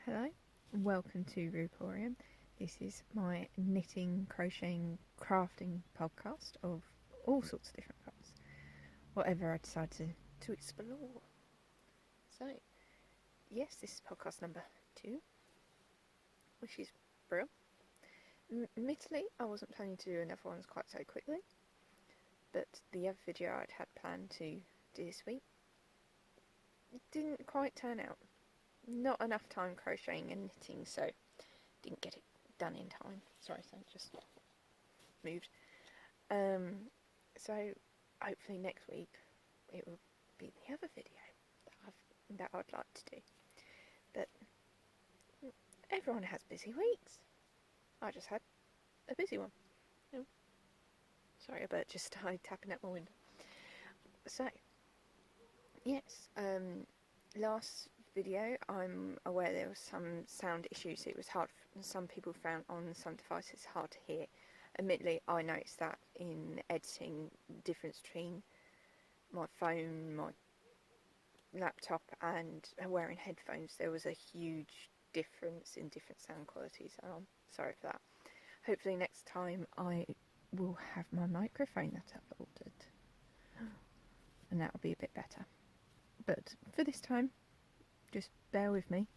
Hello, welcome to Rooporium. This is my knitting, crocheting, crafting podcast of all sorts of different crafts, whatever I decide to explore. So, yes, this is podcast number 2, which is brilliant. Admittedly, I wasn't planning to do another one quite so quickly, but the other video I'd had planned to do this week didn't quite turn out. Not enough time crocheting and knitting, so didn't get it done in time. Sorry, so just moved. So hopefully next week it will be the other video that I'd like to do. But everyone has busy weeks. I just had a busy one. Oh, sorry, a bird just started tapping at my window. So yes, last video, I'm aware there was some sound issues. It was hard. Some people found on some devices hard to hear. Admittedly, I noticed that in editing, difference between my phone, my laptop, and wearing headphones. There was a huge difference in different sound qualities. And I'm sorry for that. Hopefully, next time I will have my microphone that I've ordered, and that will be a bit better. But for this time, just bear with me.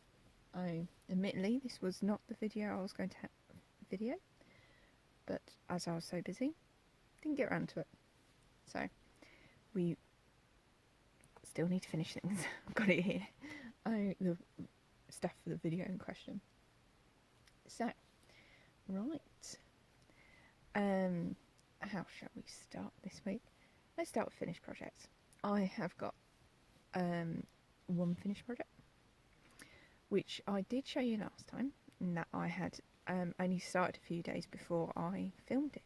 Admittedly, this was not the video I was going to video, but as I was so busy, didn't get around to it. So, we still need to finish things. I've got it here. The stuff for the video in question. So, right. How shall we start this week? Let's start with finished projects. I have got one finished project, which I did show you last time, and that I had only started a few days before I filmed it.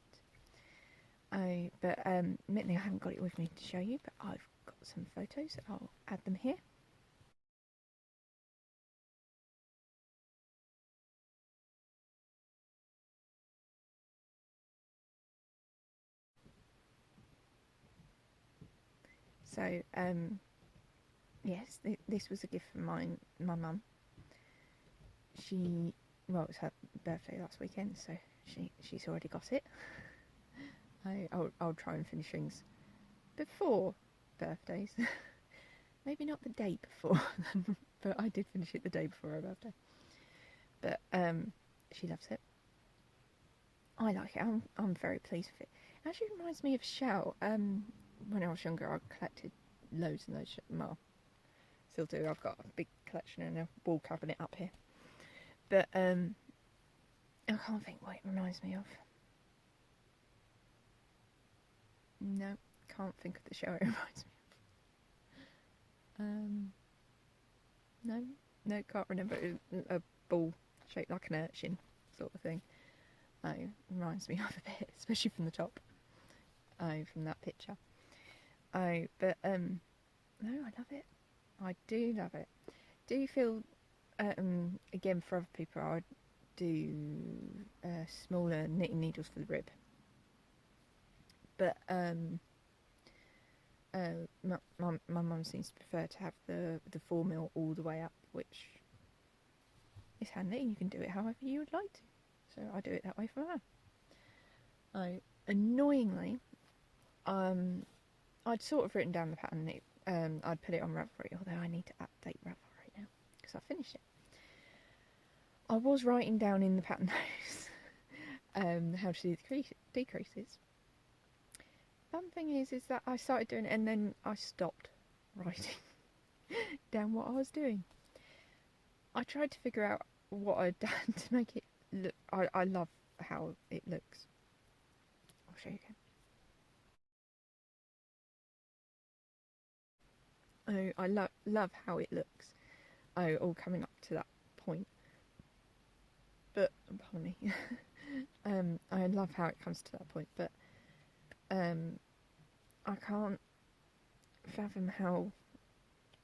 But admittedly, I haven't got it with me to show you, but I've got some photos. I'll add them here. So, yes, this was a gift from my mum. It was her birthday last weekend, so she's already got it. I'll try and finish things before birthdays. Maybe not the day before, but I did finish it the day before her birthday. But she loves it. I like it. I'm very pleased with it. It actually reminds me of Shell. When I was younger, I collected loads and loads. Well, still do. I've got a big collection in a wall cabinet up here. But I can't think what it reminds me of. No, can't think of the show it reminds me of. No, can't remember. A ball shaped like an urchin, sort of thing. It reminds me of a bit, especially from the top. From that picture. But no, I love it. I do love it. Do you feel, again, for other people, I would do smaller knitting needles for the rib. But my mum seems to prefer to have the 4mm all the way up, which is handy. You can do it however you would like to. So I do it that way for her. Annoyingly, I'd sort of written down the pattern. I'd put it on Rooporium, although I need to update Rooporium right now because I finished it. I was writing down in the pattern notes how to do the decreases. Fun thing is that I started doing it and then I stopped writing down what I was doing. I tried to figure out what I'd done to make it look. I love how it looks. I'll show you again. I love how it looks. All coming up to that point. But pardon me. I love how it comes to that point, but I can't fathom how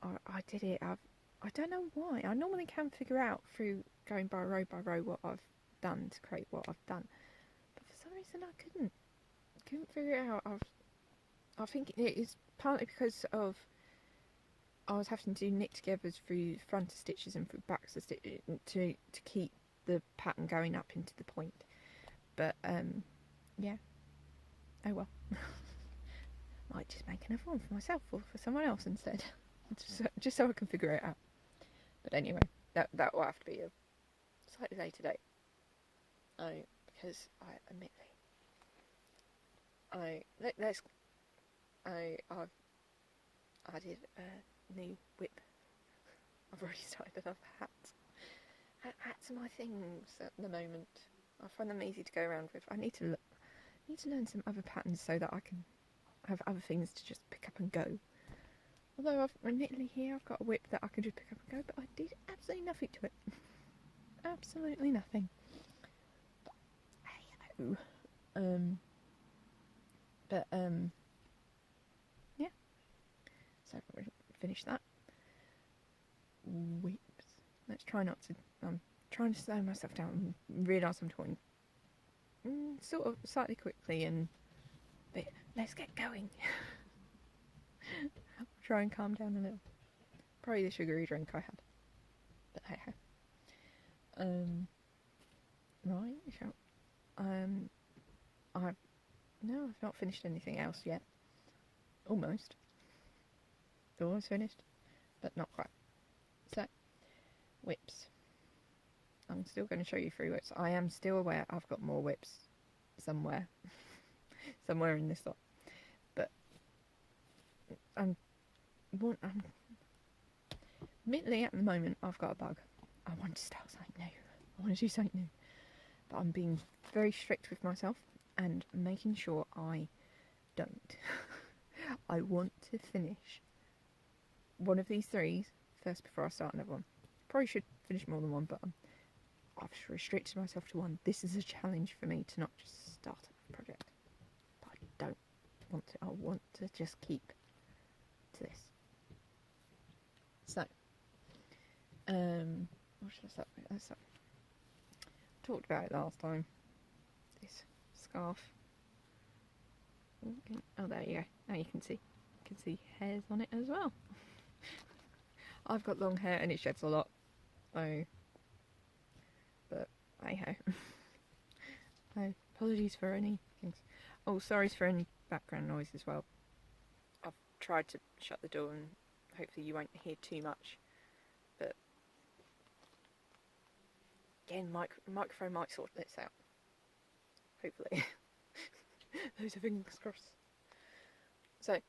I did it. I don't know why. I normally can figure out through going by row what I've done to create what I've done, but for some reason I couldn't figure it out. I think it is partly because of I was having to do knit-togethers through front of stitches and through backs of stitches to keep the pattern going up into the point. But yeah. Oh well. Might just make another one for myself or for someone else instead, just so I can figure it out. But anyway, that will have to be a slightly later date. Because I've added a new whip. I've already started another hat. Hats are my things at the moment. I find them easy to go around with. I need to learn some other patterns so that I can have other things to just pick up and go. Although admittedly here I've got a whip that I can just pick up and go, but I did absolutely nothing to it. Absolutely nothing. But hey-ho. Yeah. So we'll finish that. Whips. Let's try not to. I'm trying to slow myself down and realise I'm talking sort of slightly quickly and. But let's get going. I'll try and calm down a little. Probably the sugary drink I had. But hey ho. Right, shall I've not finished anything else yet. Almost finished, but not quite. So, whips. I'm still going to show you 3 whips. I am still aware I've got more whips somewhere. Somewhere in this lot. But admittedly at the moment I've got a bug. I want to start something new. I want to do something new. But I'm being very strict with myself and making sure I don't. I want to finish one of these 3s first before I start another one. Probably should finish more than one, but I've restricted myself to one. This is a challenge for me to not just start a project. But I don't want to. I want to just keep to this. So, what should I start with? Talked about it last time. This scarf. Oh, there you go. Now you can see. You can see hairs on it as well. I've got long hair and it sheds a lot. Oh, but hey ho. Oh, apologies for any things. Oh, sorry for any background noise as well. I've tried to shut the door and hopefully you won't hear too much. But again, microphone might sort this out. Hopefully. Those are fingers crossed. So,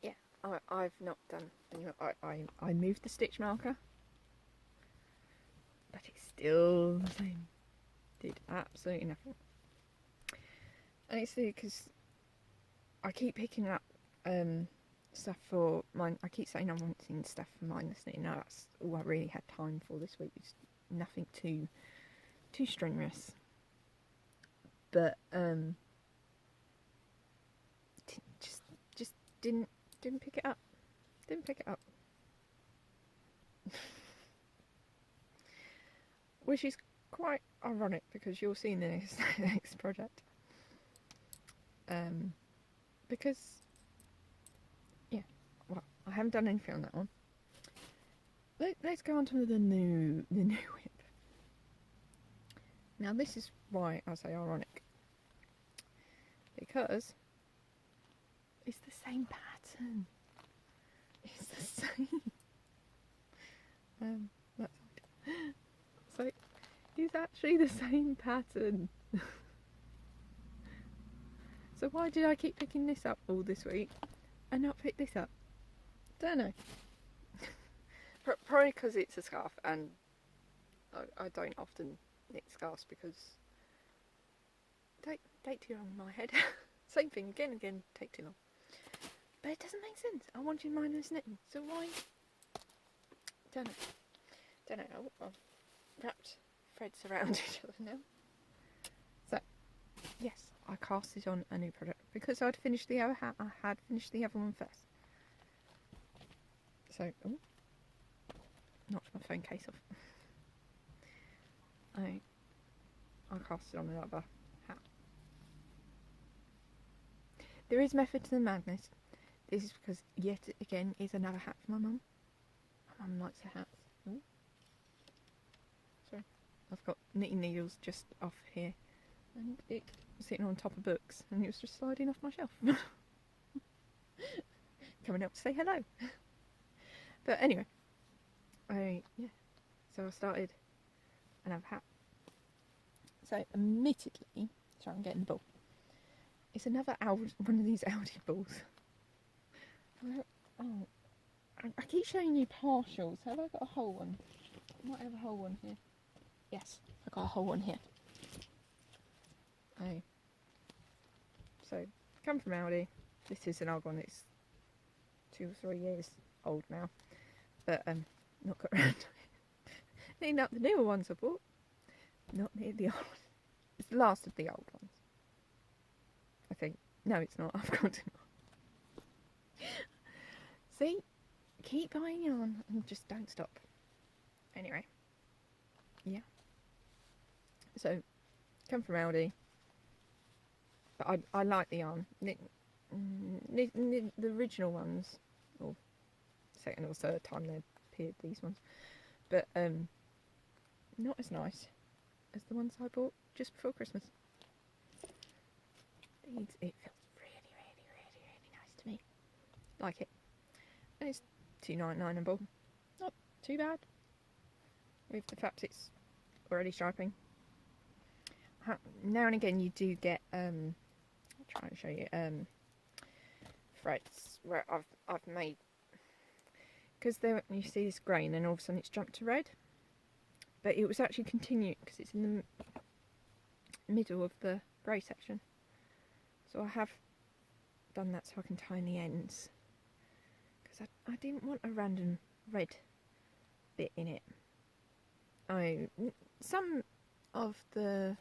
yeah, I've not done. I moved the stitch marker, but it's still the same. Did absolutely nothing. And it's because I keep picking up stuff for mine. I keep saying I'm wanting stuff for mindless knitting. Now that's all I really had time for this week. It's nothing too strenuous. But just didn't pick it up. Didn't pick it up. Which is quite ironic because you'll see in the next project. Because yeah, well, I haven't done anything on that one. Let's go on to the new whip. Now this is why I say ironic. Because it's the same pattern. It's the same. So it's actually the same pattern. So why did I keep picking this up all this week and not pick this up? Don't know. Probably because it's a scarf and I don't often knit scarves because take too long in my head. Same thing again, take too long. But it doesn't make sense. I wanted mindless knitting, so why? Don't know. I've wrapped threads around each other now. So, yes, I cast it on a new project because I'd finished the other hat. I had finished the other one first. So, knocked my phone case off. I cast it on another hat. There is method to the madness. this is because, yet again, it's another hat for my mum. My mum likes the hats. Ooh. Sorry. I've got knitting needles just off here. And it was sitting on top of books. And it was just sliding off my shelf. Coming up to say hello. But anyway. So I started another hat. So, admittedly... Sorry, I'm getting the ball. It's another one of these Aldi balls. Oh, I keep showing you partials. Have I got a whole one? I might have a whole one here. Yes, I got a whole one here. Oh. So, come from Aldi. This is an old one. It's 2 or 3 years old now. But, not got around to it. Needing up the newer ones I bought. Not near the old ones. It's the last of the old ones. I think. No, it's not. I've got to. See? Keep buying yarn and just don't stop. Anyway. Yeah. So, come from Aldi. But I like the yarn. The original ones, or second or third time they appeared, these ones. But, not as nice as the ones I bought just before Christmas. It feels really, really, really, really nice to me. Like it. And it's $2.99 a ball. Not too bad. With the fact it's already striping. Now and again you do get, I'll try and show you, threads where I've made, because you see this grey and then all of a sudden it's jumped to red. But it was actually continuing because it's in the middle of the grey section. So I have done that so I can tie in the ends. Because I didn't want a random red bit in it. Some of the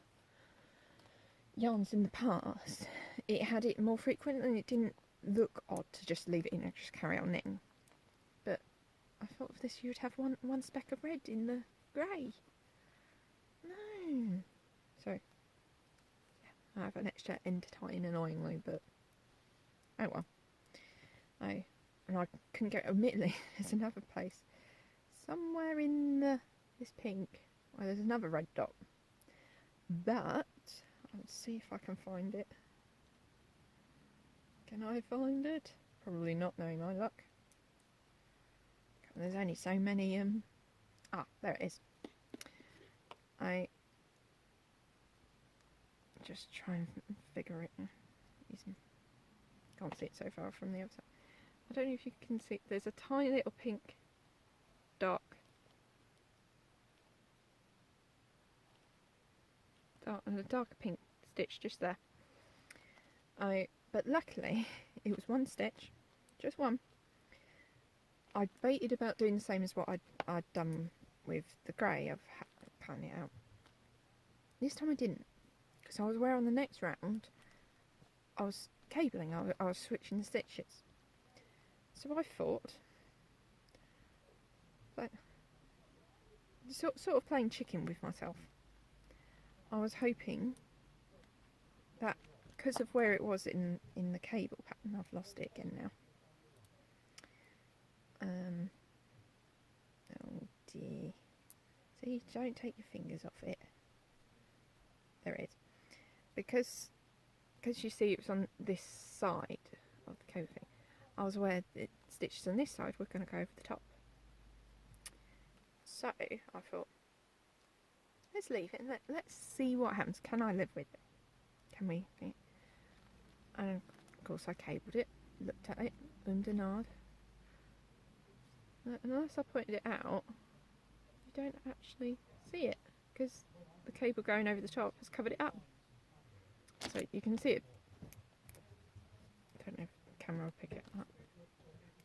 yarns in the past, it had it more frequent and it didn't look odd to just leave it in and just carry on knitting. But I thought of this, you'd have one speck of red in the grey. No. So, yeah, I have an extra end to tie in annoyingly, but oh well. And I couldn't get, admittedly, there's another place somewhere in this pink where there's another red dot. But let's see if I can find it. Can I find it? Probably not, knowing my luck. There's only so many there it is. I just try and figure it. Can't see it so far from the other side. I don't know if you can see. There's a tiny little pink, dark, and a darker pink stitch just there. But luckily it was one stitch, just one. I debated about doing the same as what I'd done with the grey of panning it out. This time I didn't, because I was aware on the next round I was cabling, I was switching the stitches. So I thought, but sort of playing chicken with myself. I was hoping that because of where it was in the cable pattern, I've lost it again now. Oh dear. See, don't take your fingers off it. There it is. Because you see it was on this side of the cable thing, I was aware the stitches on this side were going to go over the top. So I thought, let's leave it and let's see what happens. Can I live with it? Can we? And of course I cabled it, looked at it, and denied. Unless I pointed it out, you don't actually see it because the cable going over the top has covered it up. So you can see it. I don't know if the camera will pick it up.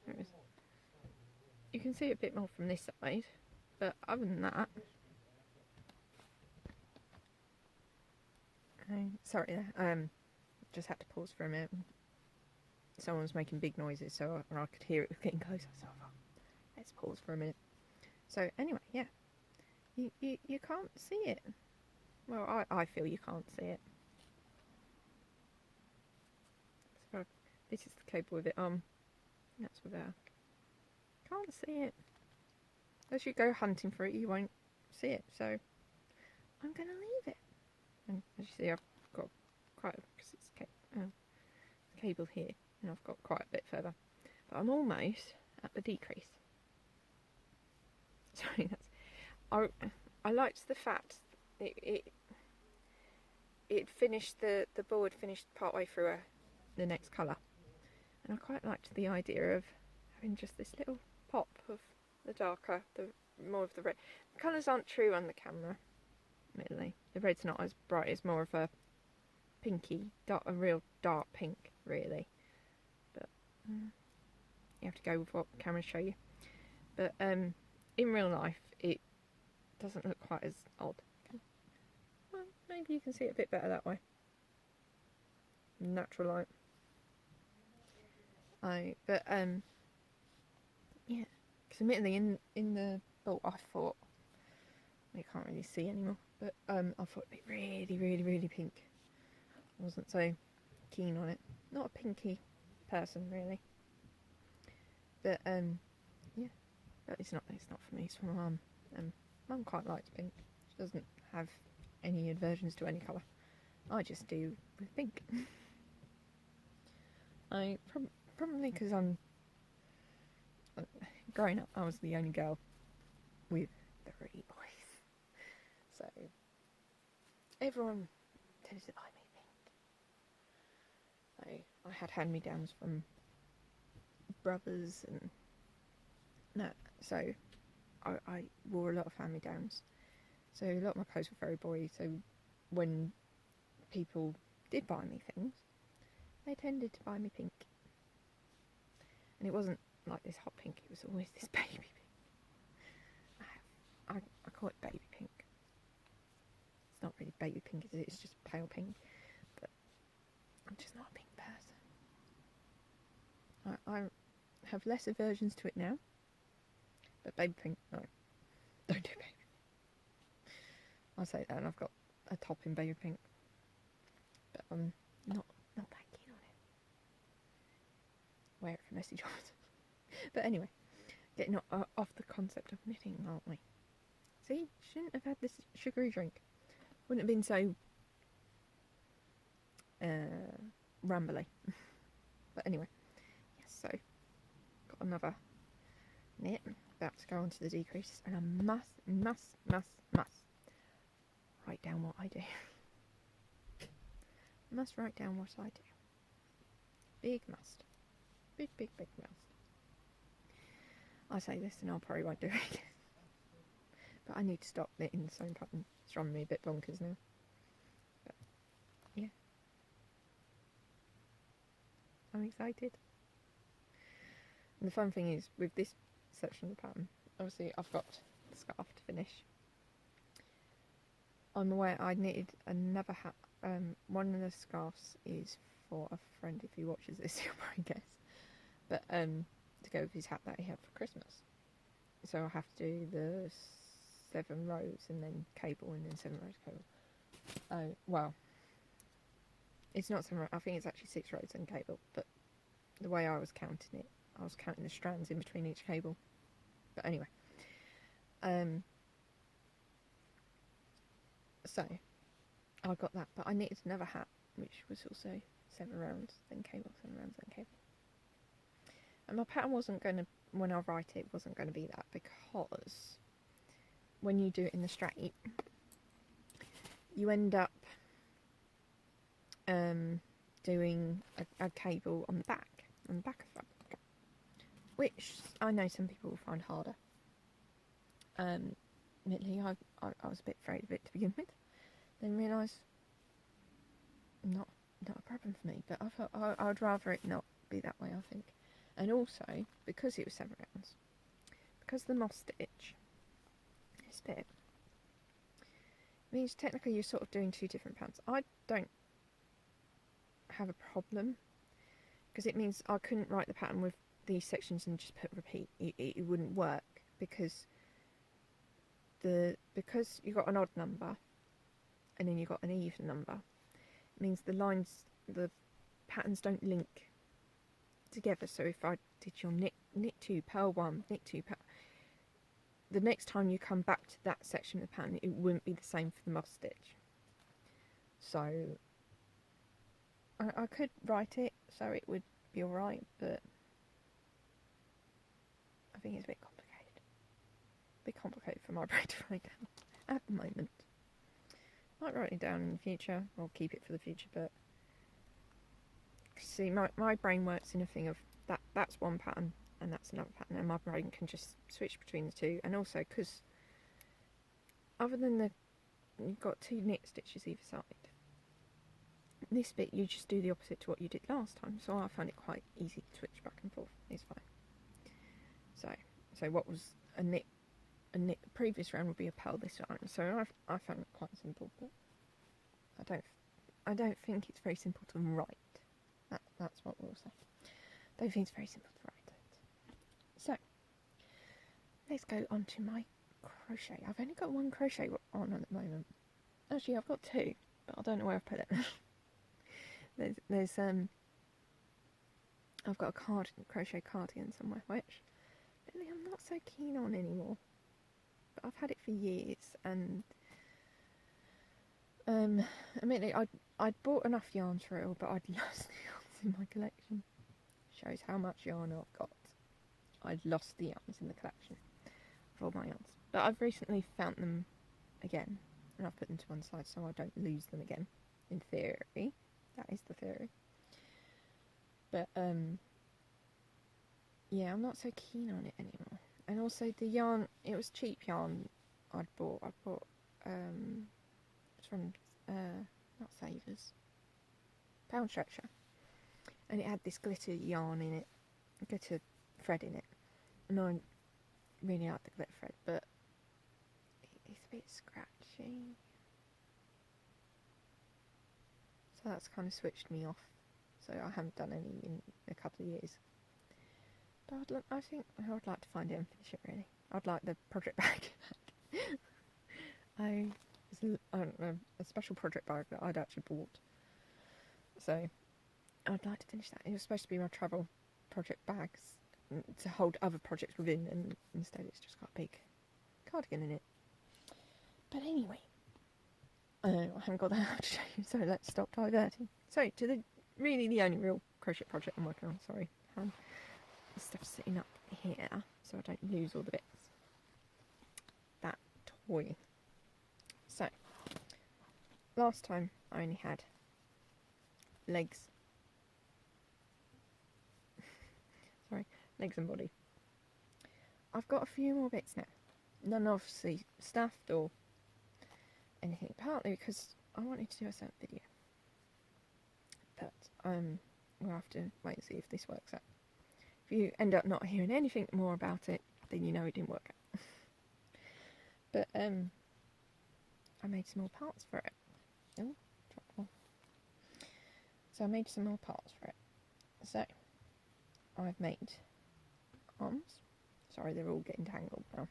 There it is. You can see it a bit more from this side, but other than that, sorry, just had to pause for a minute. Someone was making big noises, so I could hear it was getting closer. So I thought, let's pause for a minute. So anyway, yeah, you can't see it. Well, I feel you can't see it. So this is the cable with it on. That's with her. Can't see it. As you go hunting for it, you won't see it. So I'm going to leave it. And as you see, I've got quite because it's cable here, and I've got quite a bit further. But I'm almost at the decrease. Sorry, I liked the fact it finished the board finished partway through the next colour, and I quite liked the idea of having just this little pop of the darker, the more of the red. The colours aren't true on the camera, admittedly. The red's not as bright; it's more of a pinky, a real dark pink, really. But you have to go with what cameras show you. But in real life, it doesn't look quite as odd. Well, maybe you can see it a bit better that way. Natural light. Yeah. Because admittedly, in the boat, I thought you can't really see anymore. But I thought it'd be really, really, really pink. I wasn't so keen on it. Not a pinky person, really. But yeah. But it's not for me. It's for my mum. Mum quite likes pink. She doesn't have any aversions to any colour. I just do with pink. I probably because I'm growing up, I was the only girl with 3 boys, so everyone tended to buy me pink. I had hand-me-downs from brothers and that, so I wore a lot of hand-me-downs. So a lot of my clothes were very boy. So when people did buy me things, they tended to buy me pink. And it wasn't like this hot pink, it was always this baby pink. I call it baby pink. It's not really baby pink, is it? It's just pale pink. But I'm just not a pink person. I have less aversions to it now. But baby pink, no. Don't do baby pink. I say that and I've got a top in baby pink. But I'm not that keen on it. Wear it for messy jobs. But anyway, getting off the concept of knitting, aren't we? See, shouldn't have had this sugary drink. Wouldn't have been so rambly. But anyway, yes, so got another knit. About to go on to the decrease, and I must write down what I do. Must write down what I do. Big must. Big must. I say this and I probably won't do it. But I need to stop knitting the same pattern. It's driving me a bit bonkers now. But, yeah. I'm excited. And the fun thing is, with this section of the pattern, obviously I've got the scarf to finish. I'm aware I knitted another hat. One of the scarves is for a friend. If he watches this, he'll probably guess. But to go with his hat that he had for Christmas. So I have to do the 7 rows and then cable and then 7 rows cable. Oh, well. It's not 7 rows. I think it's actually 6 rows and cable. But the way I was counting it, I was counting the strands in between each cable. But anyway. So, I got that. But I knitted another hat, which was also 7 rounds, then cable, 7 rounds, then cable. And my pattern wasn't going to, when I write it, wasn't going to be that, because when you do it in the straight, you end up doing a cable on the back of the fabric, which I know some people will find harder. Admittedly, I was a bit afraid of it to begin with, then realised not a problem for me, but I thought I'd rather it not be that way, I think. And also, because it was 7 rounds, because the moss stitch, this bit, means technically you're sort of doing 2 different patterns. I don't have a problem, because it means I couldn't write the pattern with these sections and just put repeat. It wouldn't work, because you got an odd number, and then you got an even number. It means the patterns don't link together. So if I did your knit 2, purl 1, knit 2, purl, the next time you come back to that section of the pattern, it wouldn't be the same for the moss stitch. So I could write it so it would be alright, but I think it's a bit complicated. A bit complicated for my brain to write down at the moment. Might write it down in the future, or keep it for the future, but see, my brain works in a thing of that's one pattern and that's another pattern, and my brain can just switch between the two. And also because other than you've got 2 knit stitches either side, this bit you just do the opposite to what you did last time, so I find it quite easy to switch back and forth. It's fine. So what was a knit the previous round would be a purl this round, so I found it quite simple, but I don't think it's very simple to write. That's what we'll say. I don't think it's very simple to write it. So let's go on to my crochet. I've only got 1 crochet on at the moment. Actually, I've got 2, but I don't know where I've put it. there's I've got a crochet cardigan somewhere, which really I'm not so keen on anymore. But I've had it for years, and admittedly, I'd bought enough yarns for it all, but I'd lost the yarns in my collection. Shows how much yarn I've got. I'd lost the yarns in the collection of all my yarns. But I've recently found them again, and I've put them to one side so I don't lose them again, in theory. That is the theory. But, yeah, I'm not so keen on it anymore. And also the yarn, it was cheap yarn I'd bought. It's from, not Savers, Pound Stretcher. And it had this glitter yarn in it, glitter thread in it. And I really like the glitter thread, but it's a bit scratchy. So that's kind of switched me off. So I haven't done any in a couple of years. But I think I would like to find it and finish it, really. I'd like the project bag. I don't know, a special project bag that I'd actually bought. So I'd like to finish that. It was supposed to be my travel project bags to hold other projects within, and instead it's just got a big cardigan in it. But anyway, I haven't got that out to show you, so let's stop diverting. So to the only real crochet project I'm working on. Sorry, the stuff's sitting up here so I don't lose all the bits. That toy. So last time I only had legs. Sorry, legs and body. I've got a few more bits now. None obviously stuffed or anything, partly because I wanted to do a certain video. But we'll have to wait and see if this works out. If you end up not hearing anything more about it, then you know it didn't work out. But I made some more parts for it. Oh, dropped one. So I made some more parts for it. So I've made arms. Sorry, they're all getting tangled now.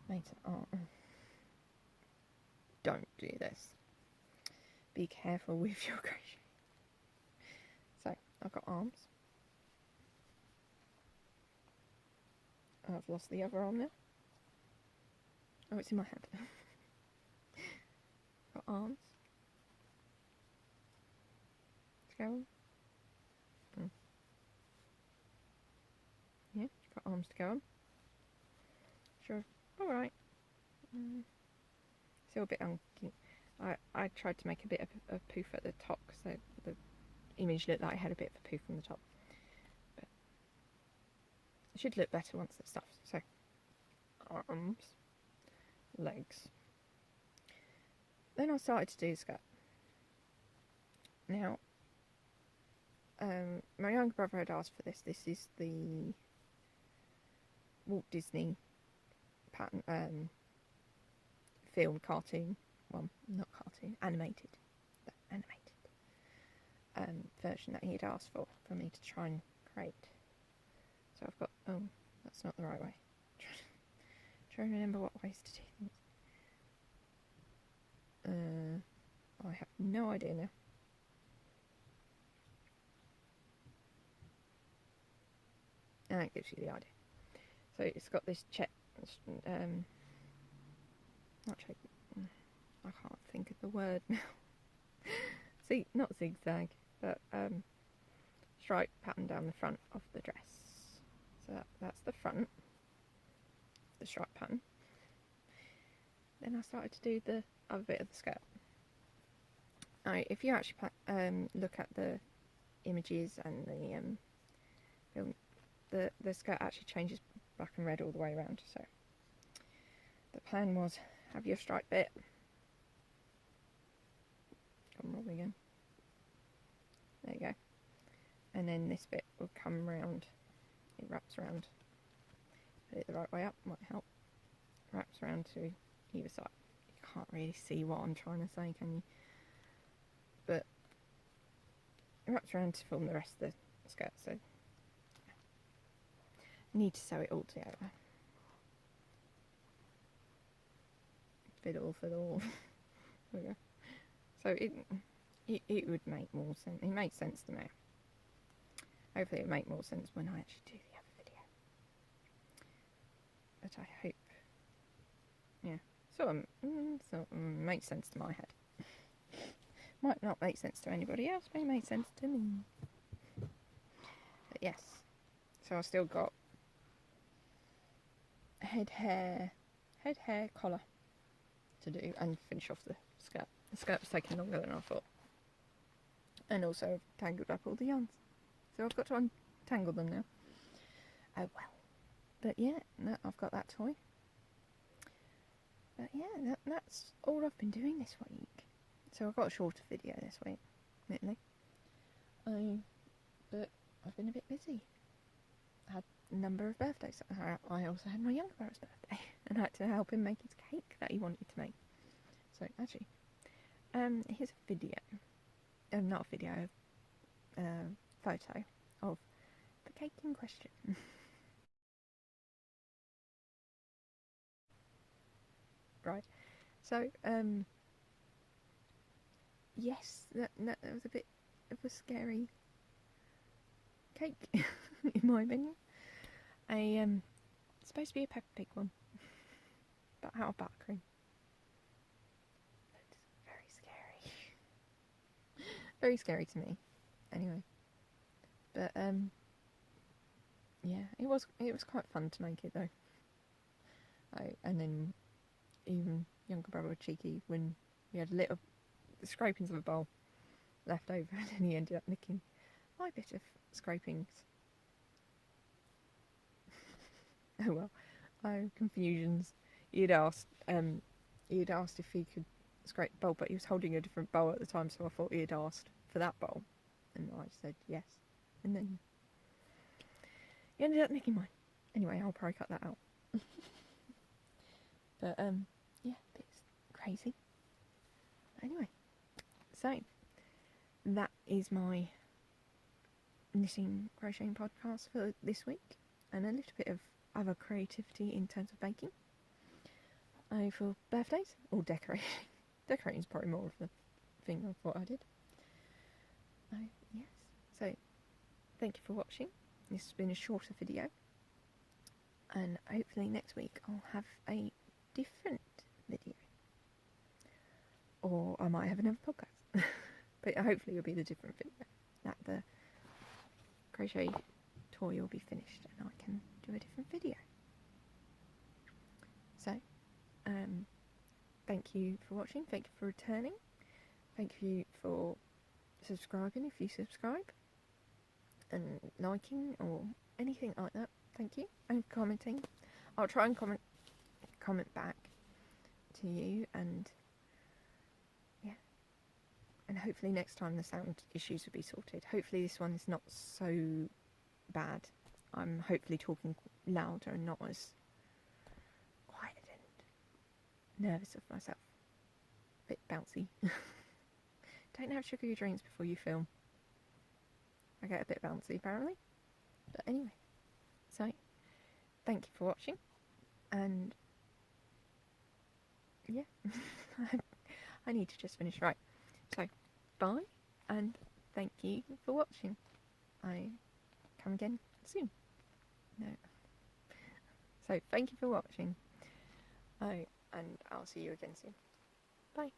Made some arms. Don't do this. Be careful with your crochet. So I've got arms. I've lost the other arm now. Oh, it's in my hand. Got arms. Let's go on. Yeah, got arms to go on. Sure. Alright. Still a bit I tried to make a bit of a poof at the top, so the image looked like it had a bit of a poof on the top. But it should look better once it's stuffed. So, arms, legs. Then I started to do the skirt. Now, my younger brother had asked for this. This is the Walt Disney pattern, film cartoon. Well, not cartoon, animated version that he had asked for me to try and create. So I've got, oh, that's not the right way. Trying to remember what ways to do things. I have no idea now. and that gives you the idea. So it's got this not check, I can't think of the word now. See, not zigzag, but stripe pattern down the front of the dress. So that's the front, the stripe pattern. Then I started to do the other bit of the skirt. Now, if you actually look at the images and the film, the skirt actually changes black and red all the way around. So the plan was have your stripe bit. Come wrong again. There you go. And then this bit will come round. It wraps around. Put it the right way up, might help. Wraps around to either side. You can't really see what I'm trying to say, can you? But it wraps around to form the rest of the skirt, so need to sew it all together. Fiddle. There we go. So it would make more sense. It makes sense to me. Hopefully it'll make more sense when I actually do the other video. But I hope, yeah, sort of makes sense to my head. Might not make sense to anybody else, may make sense to me. But yes, so I've still got head hair, collar to do and finish off the skirt. The skirt was taking longer than I thought. And also I've tangled up all the yarns. So I've got to untangle them now. Oh well. But yeah, I've got that toy. But yeah, that's all I've been doing this week. So I've got a shorter video this week, admittedly. But I've been a bit busy. I had a number of birthdays. I also had my younger brother's birthday. And I had to help him make his cake that he wanted to make. So actually, here's a video. Not a video, photo of the cake in question. Right. So, yes, that was a bit of a scary cake, in my opinion. It's supposed to be a Peppa Pig one, but out of buttercream. It's very scary. Very scary to me, anyway. But yeah, it was quite fun to make it though. And then even younger brother was cheeky when we had a little scrapings of a bowl left over, and then he ended up nicking my bit of scrapings. Oh well, confusions. He'd asked if he could scrape the bowl, but he was holding a different bowl at the time, so I thought he had asked for that bowl, and I said yes, and then he ended up nicking mine. Anyway, I'll probably cut that out. But yeah, it's crazy. Anyway, so that is my knitting crocheting podcast for this week, and a little bit of other creativity in terms of baking. For birthdays or decorating. Decorating is probably more of the thing of what I did. Yes. So thank you for watching. This has been a shorter video, and hopefully next week I'll have a different video, or I might have another podcast. But hopefully it'll be the different video, that the crochet toy will be finished and I can do a different video. So thank you for watching, thank you for returning, thank you for subscribing if you subscribe, and liking or anything like that. Thank you, and commenting. I'll try and comment back to you, and yeah, and hopefully next time the sound issues will be sorted. Hopefully this one is not so bad. I'm hopefully talking louder and not as quiet and nervous of myself. A bit bouncy. Don't have sugary drinks before you film. I get a bit bouncy apparently. But anyway, so thank you for watching, and yeah, I need to just finish. Right, so bye, and thank you for watching. I come again soon. No. So thank you for watching. Oh, and I'll see you again soon. Bye.